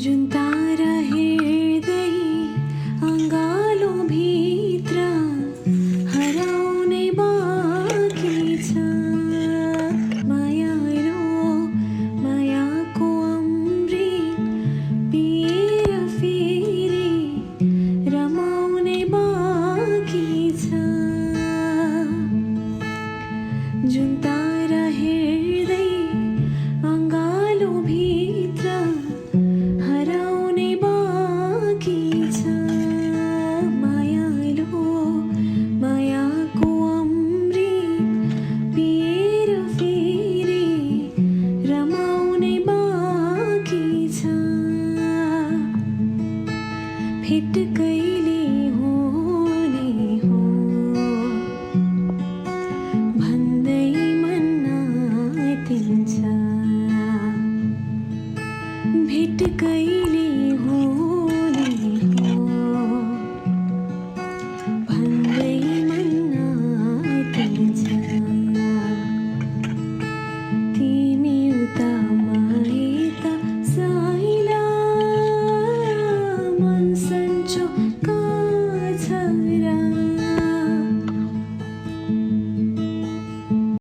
जुन तारा हेर्दै अँगालो भित्र हराउने बाँकी छ। मायालो मायाको अमृत पिएर फेरि रमाउने बाँकी छ। जुन तारा हेर्दै अँगालो भित्र हराउने बाँकी छ। मायालो मायाको अमृत पिएर फेरि रमाउने बाँकी छ। भेट कहिले हुने हो भन्दै मन आँटिन्छ। भेट कहिले हुने हो भन्दै मन आँटिन्छ। तिमी उता म यता साइला मन सन्चो